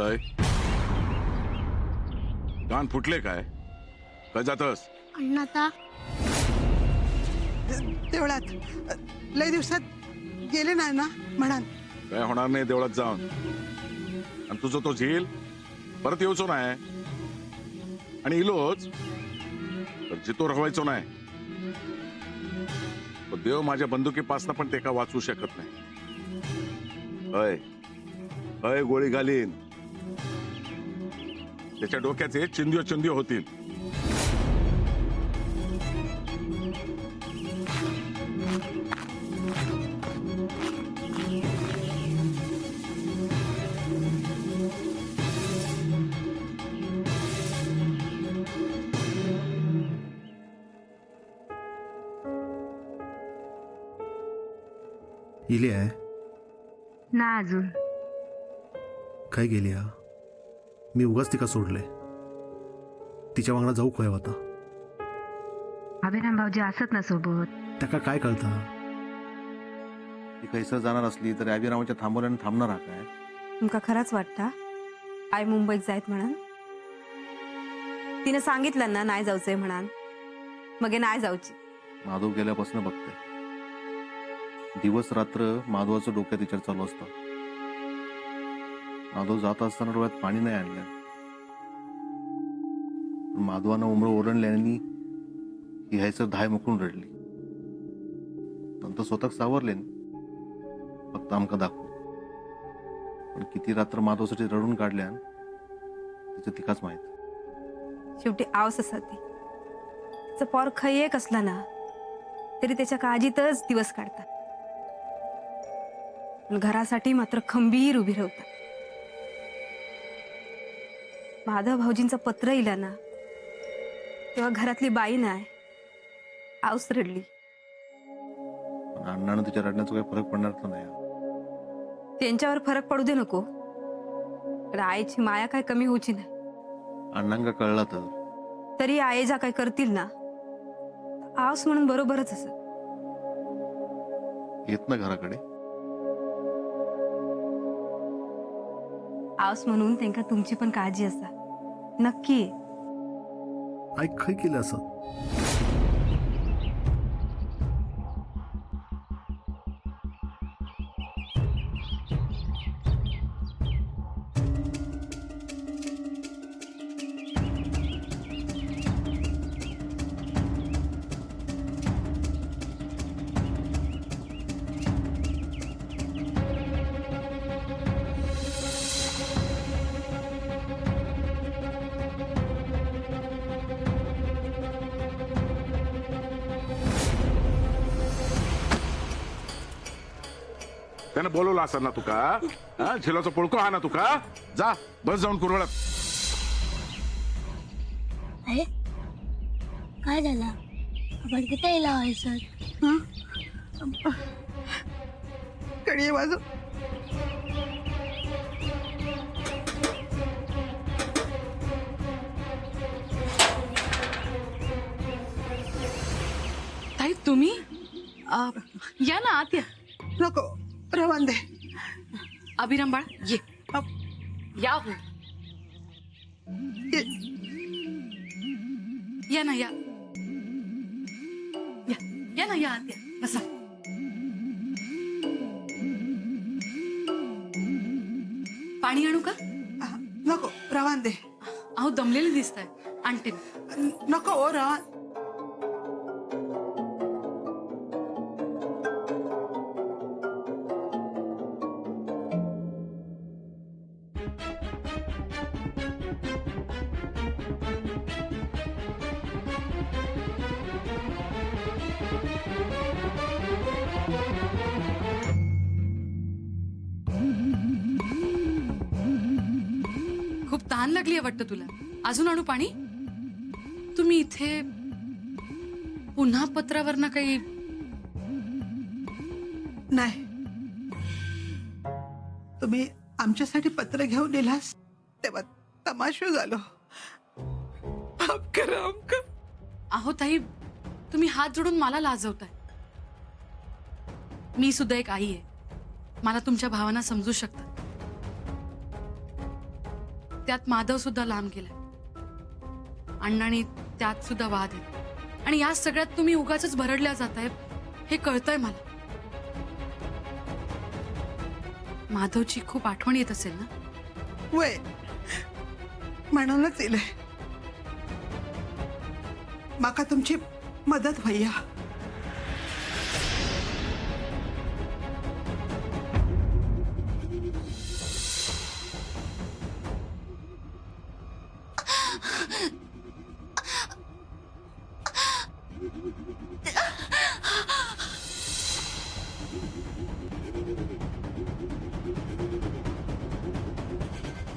काय कान फुटले काय काय जातस अण्णा आता देवळात लय दिवसात गेले नाही ना म्हणाल. काय होणार नाही देवळात जाऊन. आणि तुझं तो झील परत येऊचो नाही आणि इलोच तर जितो रवायचो नाही. तो देव माझ्या बंदुकीपासनं पण ते का वाचवू शकत नाही. अय अय गोळी घालीन त्याच्या डोक्याचे चिंदियो चिंदियो होतील. इली आहे ना अजून काय गेली हा. मी उगाच तिका सोडले. तिच्या वांगडा जाऊ काय आता. अभिराम भाऊजी असत ना सोबत. त्याका काय कळतं. ती कैसर जाणार असली तरी अभिरामाच्या थांबवल्याने थांबणार हा काय. तुमका खरंच वाटता आई मुंबईत जायत म्हणान. तिने सांगितलं ना नाही जाऊचंय म्हणान मग नाही जाऊची. माधव गेल्यापासून बघते दिवस रात्र माधवाचं डोक्यात विचार चालू असतं. माधव जात असताना डोळ्यात पाणी नाही आणलं. माधवानं उमरं ओरडल्याने ही हायसर धाय मोकळून रडली. नंतर स्वतः सावरले फक्त आमका दाखवू. पण किती रात्र माधवसाठी रडून काढल्या तिचं तिकाच माहित. शेवटी आवस असा ती तिचं पोर खय एक असला ना तरी त्याच्या काळजीतच दिवस काढतात. पण घरासाठी मात्र खंबीर उभी राहतात. माधव भाऊजींचं पत्र इला ना तेव्हा घरातली बाई नाही आवस रडली. पण अण्णानं तिच्या रडण्याचा काही फरक पडणार तर नाही. त्यांच्यावर फरक पडू दे नको पण आईची माया काय कमी होची नाही. अण्णांका कळला तर तरी आई ज्या काय करतील ना आवस म्हणून बरोबरच असं. येत ना घराकडे. आवस म्हणून त्यांका तुमची पण काळजी असा नक्की. आई काय केलं असं. त्यानं बोलवलं असं ना तुका. हा झिलाचा पोळको हा ना तुका. जा बस जाऊन कुरवळत. अरे काय झालं आपण किती लावायचं. कडी वाजव. ताई तुम्ही या ना आत या. नको रवान दे. अभिराम बाळ ये या हो. या ना या या या ना या आत या बसा. पाणी आणू का. नको रवान दे. अहो दमलेले दिसताय आणते. नको ओ रवान. खूप तहान लागली आहे वाटतं तुला. अजून आणू पाणी. तुम्ही इथे पुन्हा पत्रावर ना काही. नाही तुम्ही आमच्यासाठी पत्र घेऊन दिलास तेव्हा तमाशा झालो. माफ करा आमका. अहो ताई तुम्ही हात जोडून मला लाजवताय. मी सुद्धा एक आई आहे. मला तुमच्या भावना समजू शकतात. त्यात माधव सुद्धा लांब गेलाय. अण्णांनी त्यात सुद्धा वाद आहेत आणि या सगळ्यात तुम्ही उगाच भरडल्या जाताय हे कळतंय मला. माधवची खूप आठवण येत असेल ना? वय म्हणूनच इले माका तुमची मदत भैया.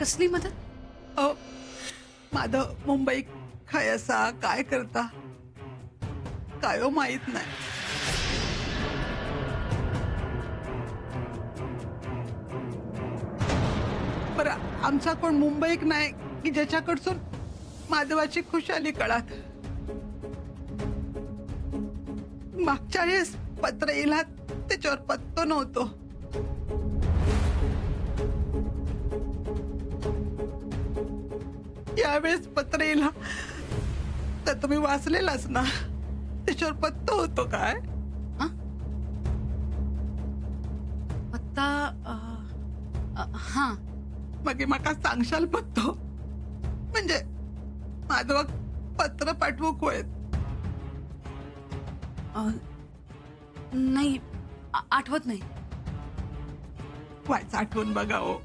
कसली मदत? अहो माधव मुंबई काय असा काय करता काय हो माहित नाही. बरं आमचा कोण मुंबईक नाही की ज्याच्याकडसून माधवाची खुशाली कळात. मागच्या वेळेस पत्र येला त्याच्यावर पत्तो नव्हतो. यावेळेस पत्र येला तर तुम्ही वाचलेलाच ना, त्याच्यावर पत्तो होतो काय? पत्ता हा मग माका सांगशाल पत्तो म्हणजे माधवाक पत्र पाठवूक होय. नाही आठवत नाही. व्हायचं आठवून बघा हो.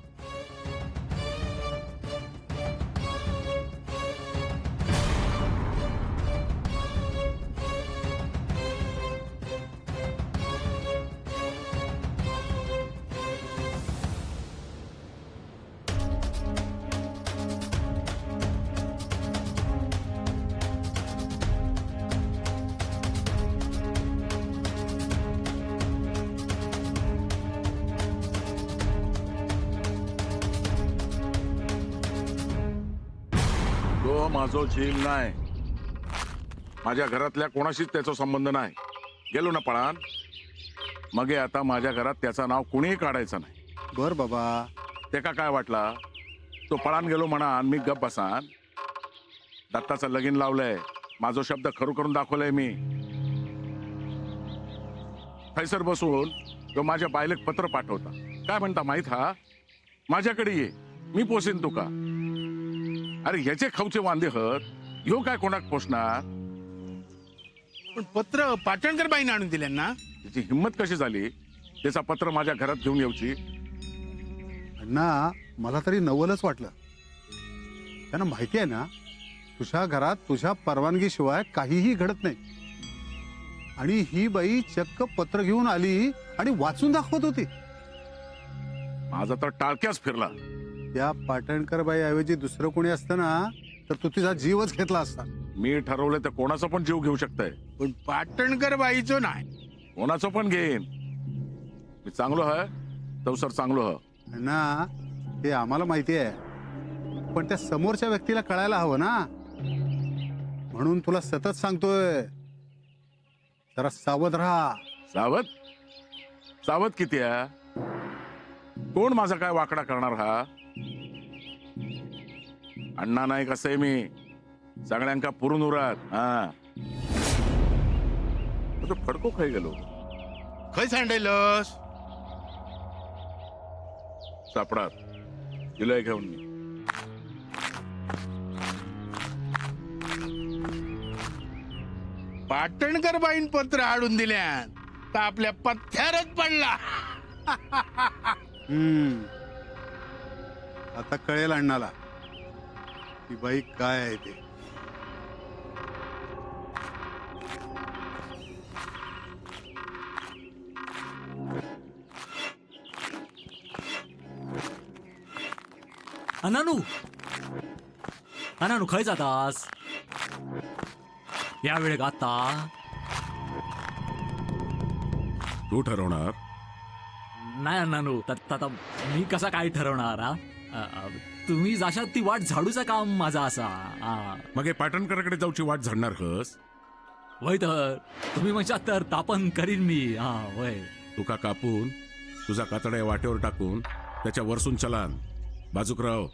तो माझो झील नाही. माझ्या घरातल्या कोणाशीच त्याचा संबंध नाही. गेलो ना पळान मगे आता माझ्या घरात त्याचं नाव कुणीही काढायचं नाही. बर बाबा. त्याका काय वाटला तो पळान गेलो म्हणा मी गप बसान. दत्ताचं लगीन लावलंय. माझो शब्द खरू करून दाखवलाय मी. थैसर बसून तो माझ्या बायलेक पत्र पाठवता. काय म्हणता माहित हा? माझ्याकडे ये मी पोसेन तुका. अरे ह्याचे खाऊचे वांदे हत ह्यो काय कोणाक पोचणार? पण पत्र पाटणकर बाईने आणून दिले ना. त्याची हिंमत कशी झाली त्याचा पत्र माझ्या घरात घेऊन येऊची? अण्णा मला तरी नवलच वाटलं. त्यांना माहिती आहे ना तुझ्या घरात तुझ्या परवानगीशिवाय काहीही घडत नाही. आणि ही बाई चक्क पत्र घेऊन आली आणि वाचून दाखवत होती. माझा तर टाळक्याच फिरला. त्या पाटणकर बाई ऐवजी दुसरं कोणी असतं ना तर तू तिचा जीवच घेतला असता. मी ठरवलं तर कोणाचा पण जीव घेऊ शकतंय. पण पाटणकर बाईचं नाही. कोणाचं पण घेईन. मी चांगलो है तवसर चांगलो ह. अण्णा हे आम्हाला माहिती आहे पण त्या समोरच्या व्यक्तीला कळायला हवं ना. म्हणून तुला सतत सांगतोय जरा सावध राहा. सावध सावध किती आहे? कोण माझा काय वाकडा करणार हा? अण्णा नाही कसं आहे मी. सगळ्यांका पुरून उरात. हा तो फडको खाई गेलो. खय सांडायलस? सापडात दिलंय घेऊन मी. पाटणकर बाईन पत्र आणून दिल्या तर आपल्या पथ्यारच पडला. आता कळेल अण्णाला की बाई काय आहे ते. अनानू अनानू खय जातास या वेळेक? आता तू ठरवणार. नाही अण्णानू आता मी कसा काय ठरवणार? तुम्ही जाशात ती वाट झाडूचं काम माझा असा. मग हे पाटणकराकडे जाऊची वाट झाडणार हस? वय तर तुम्ही म्हणशात तर तापन करीन मी. वय तुका कापून तुझा कातड्या वाटेवर टाकून त्याच्या वरसून चलान बाजूक राव.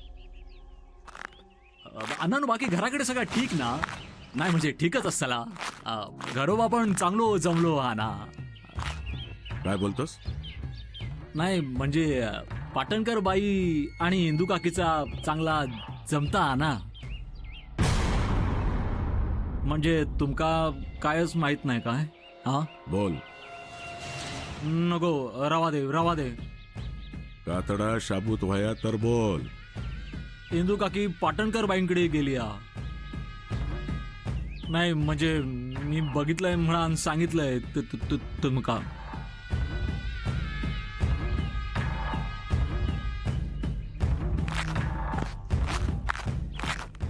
अण्णांनो बाकी घराकडे सगळं ठीक ना? नाही म्हणजे ठीकच असताला. घरोबा पण चांगलो जमलो हा ना? काय बोलतोस? नाही म्हणजे पाटणकर बाई आणि इंदू काकीचा चांगला जमता हा ना? म्हणजे तुमका कायच माहित नाही काय? हा बोल. नको रवा दे. कातडा शाबूत व्हाया तर बोल. इंदू काकी पाटणकर बाईंकडे गेली आ. नाही म्हणजे मी बघितलंय म्हणून सांगितलंय तुमका.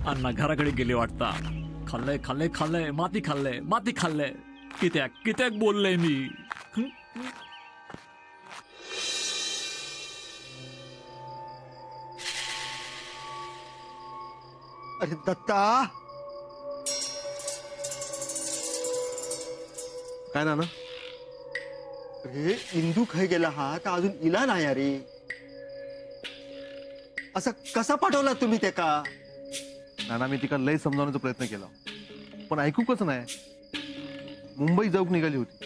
अण्णा घराकडे गेले वाटता. खाल्लंय माती खाल्लंय. कित्याक बोललंय मी. अरे दत्ता, काय नाना? अरे इंदू खाय गेला हा तर अजून इला नाही अरे. असं कसा पाठवला तुम्ही ते का? नाना मी तिका लय समजावण्याचा प्रयत्न केला पण ऐकू कसं नाही. मुंबई जाऊक निघाली होती,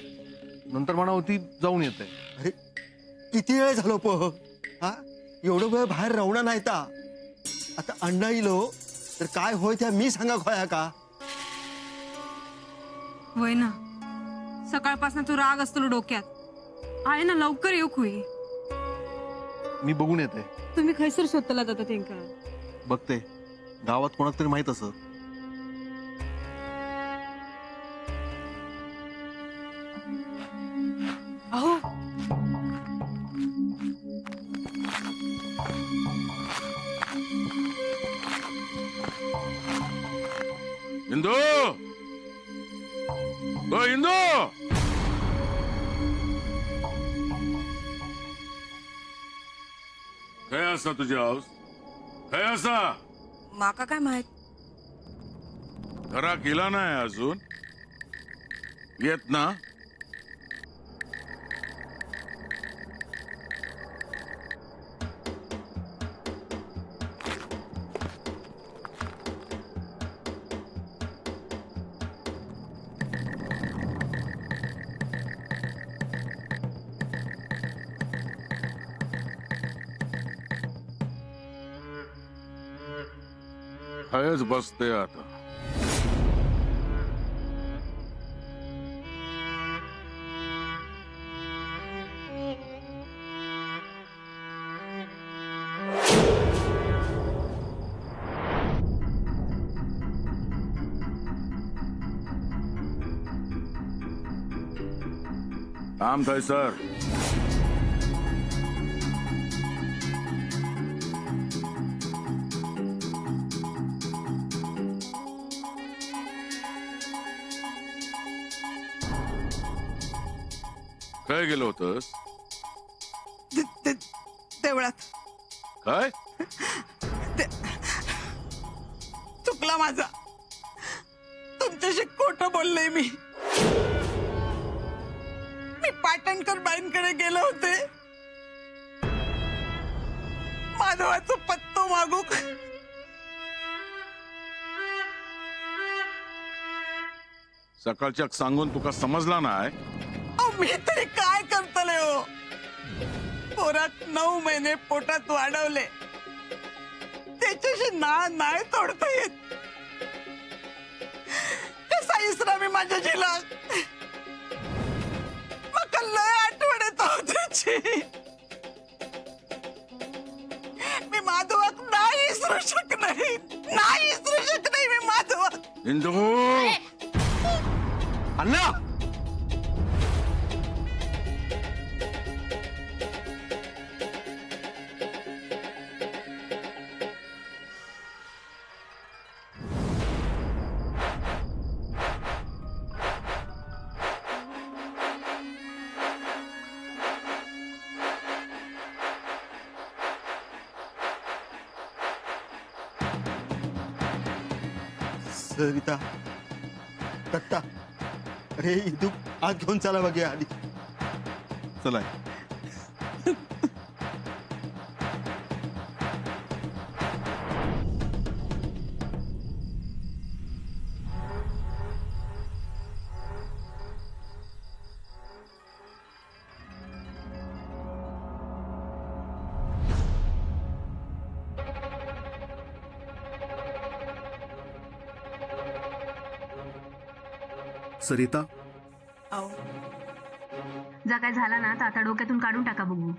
नंतर म्हणा होती जाऊन येत आहे. अरे किती वेळ झालो हा? एवढं वेळ बाहेर राहणार नाही ता. आता अण्णा इलो तर काय होय त्या मी सांगा खोया का? होय ना, सकाळपासून तू राग असतो डोक्यात. आहे ना, लवकर येऊ खुई. मी बघून येत आहे. तुम्ही खैसर शोधला जाता तेंका? बघते गावात कोणाक तरी माहित असत. अहो इंदू, इंदू, काय असा तुझी हाऊस? काय असा? माका काय माहित. घरा गेला नाही अजून? येत ना? खयच बसते आता. थांब थैसर. काय गेलो होतस? देवळात. काय? चुकला माझा. तुमच्याशी खोटं बोलले मी. पाटणकर बाईंकडे गेले होते माधवाचा पत्तो मागू. सकाळच्या सांगून तुका समजला नाही? मी तरी काय करतले हो. पोरात 9 महिने पोटात वाढवले, त्याच्याशी नाही तोडता येत. कसा इसरा मी माझ्या जिला. मग लय आठवण येत त्याची. मी माधवाक नाही इसरू शकत नाही मी माधवाक. इंदू, अण्णा सरिता, दत्ता, अरे इंदू आत घेऊन चला बघूया आधी. चला. सरिता, अहो जा काय झाला ना तर आता डोक्यातून काढून टाका बघू.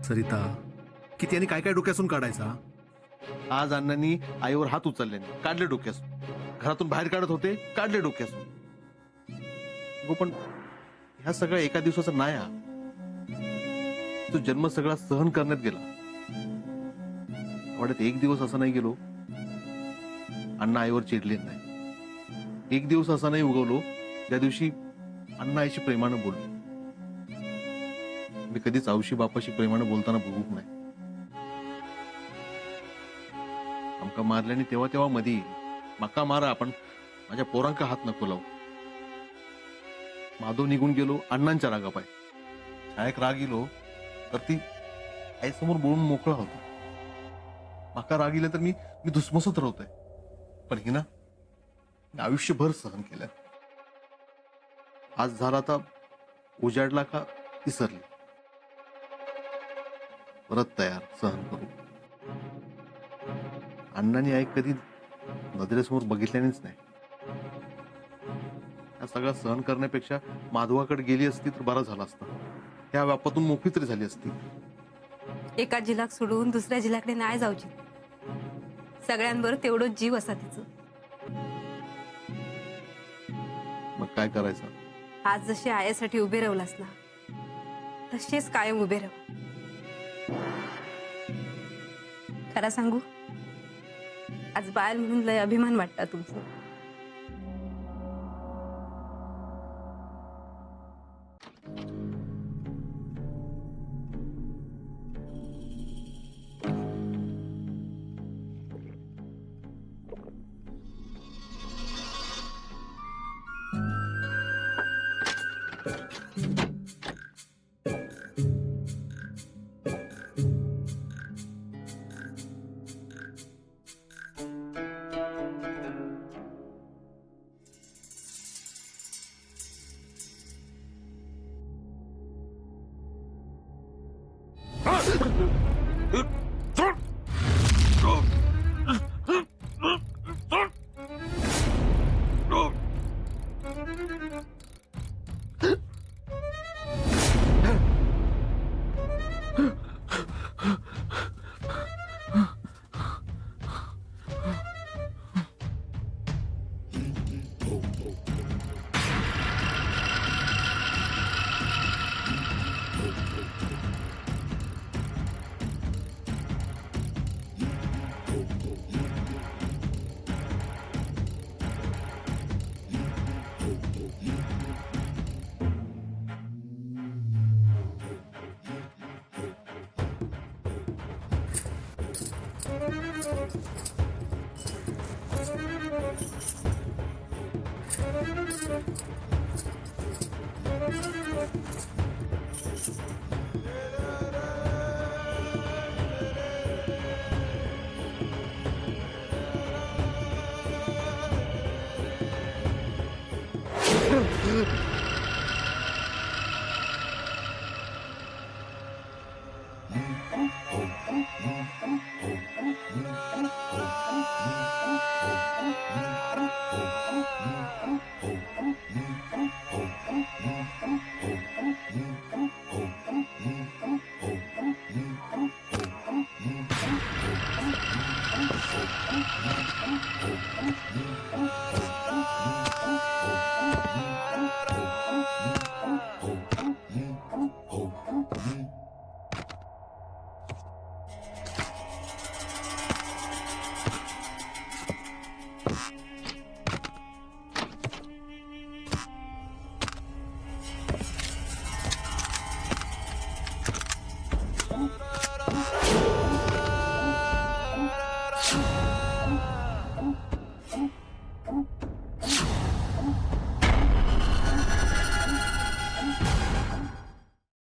सरिता, किती आणि काय काय डोक्यातून काढायचा? आज अण्णांनी आईवर हात उचलले काढले डोक्यासून, घरातून बाहेर काढत होते काढले डोक्यासून. हो, पण ह्या सगळ्या एका दिवसाचा नाही हा. तो जन्म सगळा सहन करण्यात गेला. वाड्यात एक दिवस असा नाही गेलो अण्णा आईवर चिडले नाही. एक दिवस असा नाही उगवलो त्या दिवशी अण्णा आईशी प्रेमानं बोलले. मी कधीच आऊशी बापाशी प्रेमानं बोलताना बघूक नाही. आमका मारल्याने तेव्हा तेव्हा मधी मका मारा, आपण माझ्या पोरांका हात नको लावू. माधव निघून गेलो अण्णांच्या रागापाय. शाळेत राग गेलो तर ती आईसमोर बोलून मोकळा होता. माका राग गेला तर मी धुसमसत राहतोय. पण ही ना आयुष्यभर सहन केलं. आज झाला आता उजाडला का विसरली. परत तयार सहन करू. अण्णांनी आई कधी नजरेसमोर बघितल्यानेच नाही. या सगळा सहन करण्यापेक्षा माधवाकडे गेली असती तर बरा झाला असता. त्या व्यापातून मोकळी तरी झाली असती. एका जिल्ह्यात सोडून दुसऱ्या जिल्ह्याकडे नाही जाऊची. सगळ्यांबरोबर तेवढंच जीव असा तिचं. मग काय करायचं? आज जशी आयासाठी उभे राहिलास ना तशीच कायम उभे राह. खरा सांगू, आज बायल म्हणून लय अभिमान वाटता तुमचं.